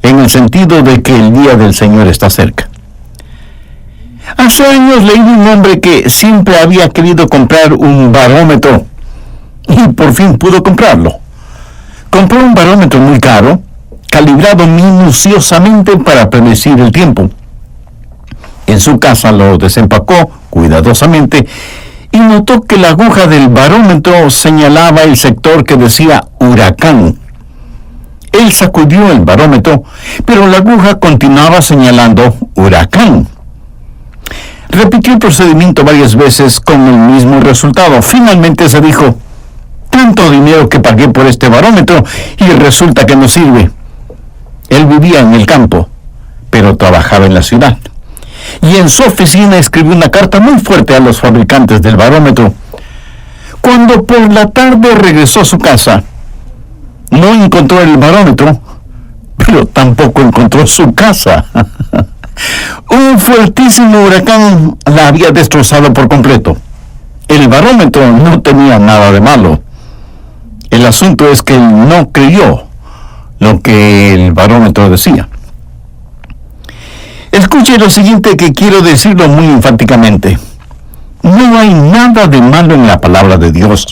en el sentido de que el día del Señor está cerca. Hace años leí de un hombre que siempre había querido comprar un barómetro y por fin pudo comprarlo. Compró un barómetro muy caro, calibrado minuciosamente para predecir el tiempo. En su casa lo desempacó cuidadosamente y notó que la aguja del barómetro señalaba el sector que decía huracán. Él sacudió el barómetro, pero la aguja continuaba señalando huracán. Repitió el procedimiento varias veces con el mismo resultado. Finalmente se dijo: tanto dinero que pagué por este barómetro y resulta que no sirve. Él vivía en el campo, pero trabajaba en la ciudad. Y en su oficina escribió una carta muy fuerte a los fabricantes del barómetro. Cuando por la tarde regresó a su casa, no encontró el barómetro, pero tampoco encontró su casa. Un fuertísimo huracán la había destrozado por completo. El barómetro no tenía nada de malo. El asunto es que él no creyó lo que el barómetro decía. Escuche lo siguiente, que quiero decirlo muy enfáticamente. No hay nada de malo en la palabra de Dios.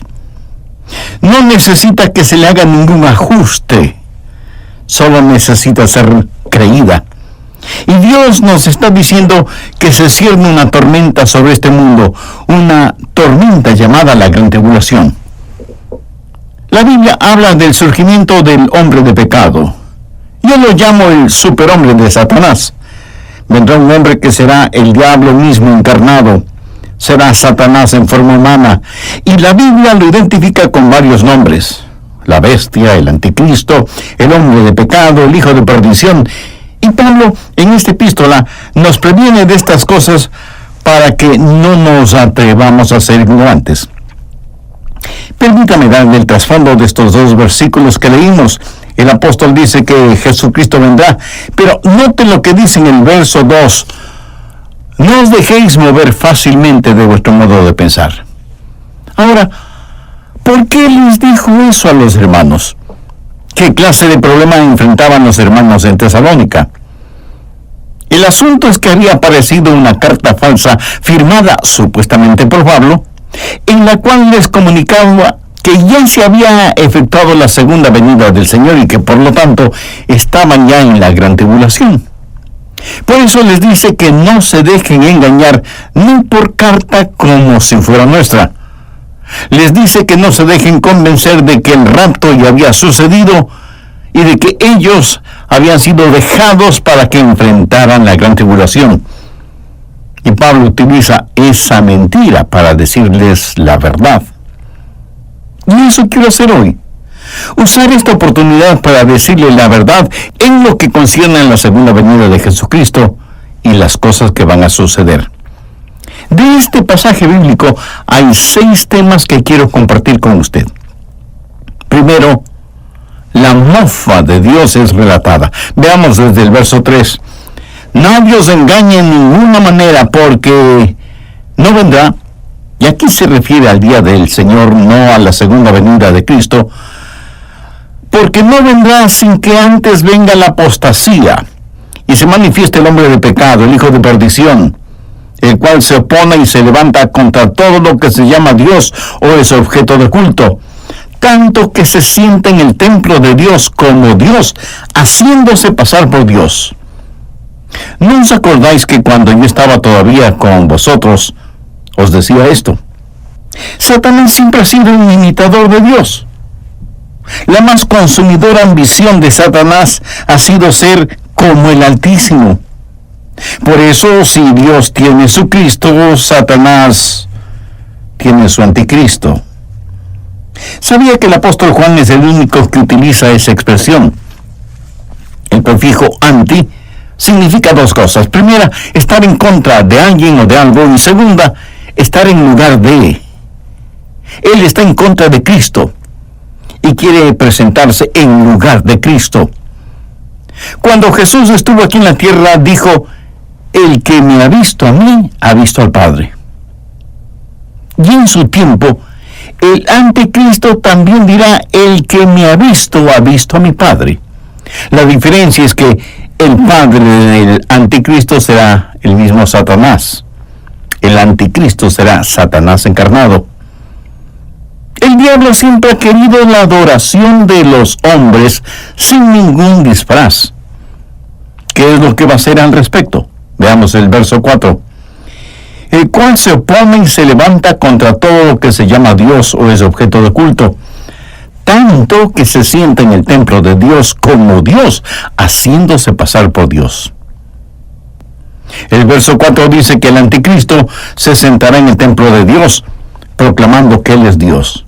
No necesita que se le haga ningún ajuste. Solo necesita ser creída. Y Dios nos está diciendo que se cierne una tormenta sobre este mundo, una tormenta llamada la gran tribulación. La Biblia habla del surgimiento del hombre de pecado. Yo lo llamo el superhombre de Satanás. Vendrá un hombre que será el diablo mismo encarnado. Será Satanás en forma humana. Y la Biblia lo identifica con varios nombres: la bestia, el anticristo, el hombre de pecado, el hijo de perdición. Y Pablo, en esta epístola, nos previene de estas cosas para que no nos atrevamos a ser ignorantes. Permítame darle el trasfondo de estos dos versículos que leímos. El apóstol dice que Jesucristo vendrá, pero note lo que dice en el verso 2. No os dejéis mover fácilmente de vuestro modo de pensar. Ahora, ¿por qué les dijo eso a los hermanos? ¿Qué clase de problema enfrentaban los hermanos en Tesalónica? El asunto es que había aparecido una carta falsa firmada supuestamente por Pablo, en la cual les comunicaba que ya se había efectuado la segunda venida del Señor y que por lo tanto estaban ya en la gran tribulación. Por eso les dice que no se dejen engañar ni por carta como si fuera nuestra. Les dice que no se dejen convencer de que el rapto ya había sucedido y de que ellos habían sido dejados para que enfrentaran la gran tribulación. Y Pablo utiliza esa mentira para decirles la verdad. Y eso quiero hacer hoy. Usar esta oportunidad para decirles la verdad en lo que concierne a la segunda venida de Jesucristo y las cosas que van a suceder. De este pasaje bíblico hay 6 temas que quiero compartir con usted. Primero, la mofa de Dios es relatada. Veamos desde el verso 3. Nadie os engañe en ninguna manera, porque no vendrá, y aquí se refiere al día del Señor, no a la segunda venida de Cristo, porque no vendrá sin que antes venga la apostasía, y se manifieste el hombre de pecado, el hijo de perdición, el cual se opone y se levanta contra todo lo que se llama Dios o es objeto de culto, tanto que se sienta en el templo de Dios como Dios, haciéndose pasar por Dios. ¿No os acordáis que cuando yo estaba todavía con vosotros, os decía esto? Satanás siempre ha sido un imitador de Dios. La más consumidora ambición de Satanás ha sido ser como el Altísimo. Por eso, si Dios tiene su Cristo, Satanás tiene su anticristo. ¿Sabía que el apóstol Juan es el único que utiliza esa expresión? El prefijo anti significa 2 cosas. Primera, estar en contra de alguien o de algo, y segunda, estar en lugar de. Él está en contra de Cristo y quiere presentarse en lugar de Cristo. Cuando Jesús estuvo aquí en la tierra, dijo: el que me ha visto a mí, ha visto al Padre. Y en su tiempo, el anticristo también dirá: el que me ha visto a mi Padre. La diferencia es que el padre del anticristo será el mismo Satanás. El anticristo será Satanás encarnado. El diablo siempre ha querido la adoración de los hombres sin ningún disfraz. ¿Qué es lo que va a hacer al respecto? Veamos el verso 4. El cual se opone y se levanta contra todo lo que se llama Dios o es objeto de culto, tanto que se sienta en el templo de Dios como Dios, haciéndose pasar por Dios. El verso 4 dice que el anticristo se sentará en el templo de Dios, proclamando que Él es Dios.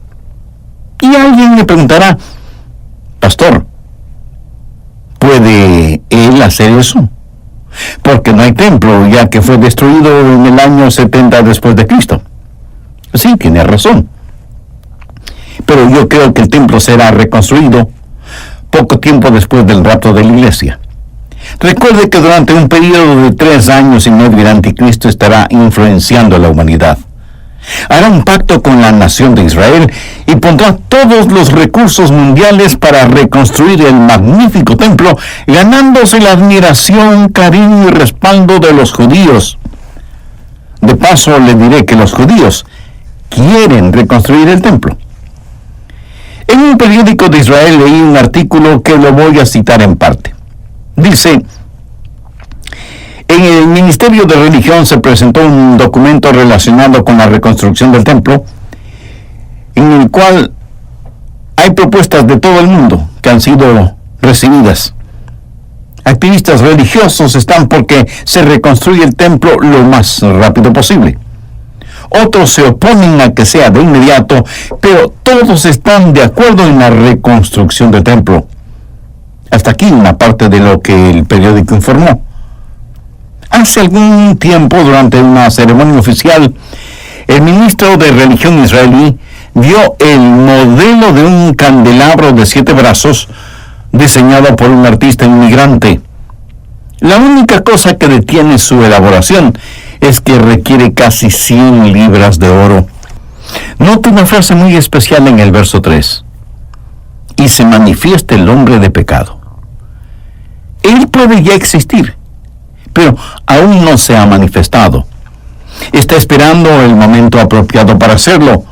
Y alguien le preguntará, pastor, ¿puede Él hacer eso? Porque no hay templo, ya que fue destruido en el año 70 después de Cristo. Sí, tiene razón. Pero yo creo que el templo será reconstruido poco tiempo después del rapto de la iglesia. Recuerde que durante un periodo de 3 años y medio el anticristo estará influenciando a la humanidad. Hará un pacto con la nación de Israel y pondrá todos los recursos mundiales para reconstruir el magnífico templo, ganándose la admiración, cariño y respaldo de los judíos. De paso, le diré que los judíos quieren reconstruir el templo. En un periódico de Israel leí un artículo que lo voy a citar en parte. Dice: en el Ministerio de Religión se presentó un documento relacionado con la reconstrucción del templo, en el cual hay propuestas de todo el mundo que han sido recibidas. Activistas religiosos están porque se reconstruya el templo lo más rápido posible. Otros se oponen a que sea de inmediato, pero todos están de acuerdo en la reconstrucción del templo. Hasta aquí una parte de lo que el periódico informó. Hace algún tiempo, durante una ceremonia oficial, el ministro de Religión israelí vio el modelo de un candelabro de 7 brazos diseñado por un artista inmigrante. La única cosa que detiene su elaboración es que requiere casi 100 libras de oro. Nota una frase muy especial en el verso 3. Y se manifiesta el hombre de pecado. Él puede ya existir, pero aún no se ha manifestado. Está esperando el momento apropiado para hacerlo.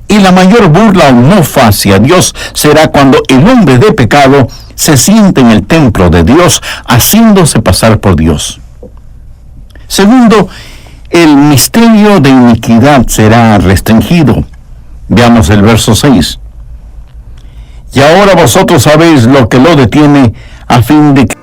Y la mayor burla o mofa hacia Dios será cuando el hombre de pecado se siente en el templo de Dios, haciéndose pasar por Dios. Segundo, el misterio de iniquidad será restringido. Veamos el verso 6. Y ahora vosotros sabéis lo que lo detiene, a fin de que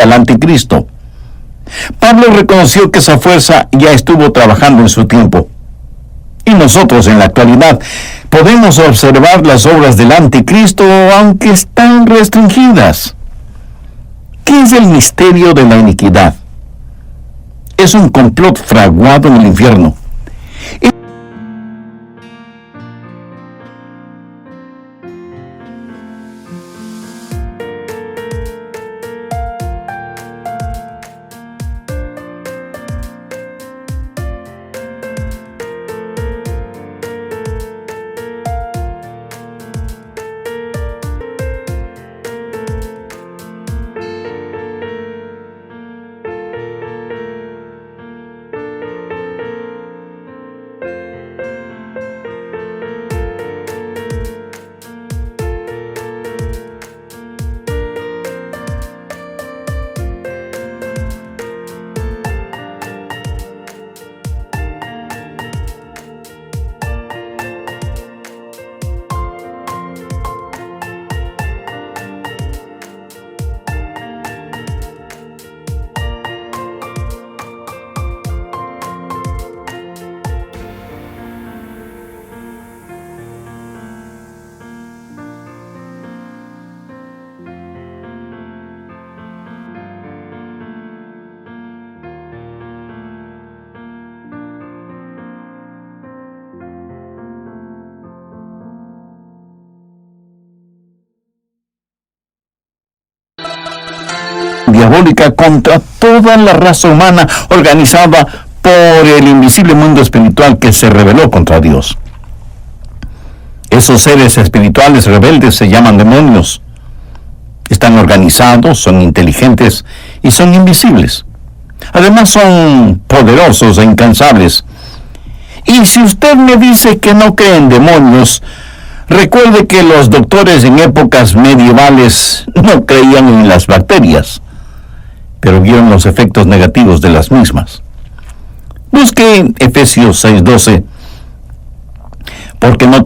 al anticristo. Pablo reconoció que esa fuerza ya estuvo trabajando en su tiempo. Y nosotros en la actualidad podemos observar las obras del anticristo, aunque están restringidas. ¿Qué es el misterio de la iniquidad? es un complot fraguado en el infierno. Diabólica contra toda la raza humana, organizada por el invisible mundo espiritual que se rebeló contra Dios. Esos seres espirituales rebeldes se llaman demonios. Están organizados, son inteligentes y son invisibles. Además son poderosos e incansables. Y si usted me dice que no cree en demonios, recuerde que los doctores en épocas medievales no creían en las bacterias, pero vieron los efectos negativos de las mismas. Busque Efesios 6:12, porque no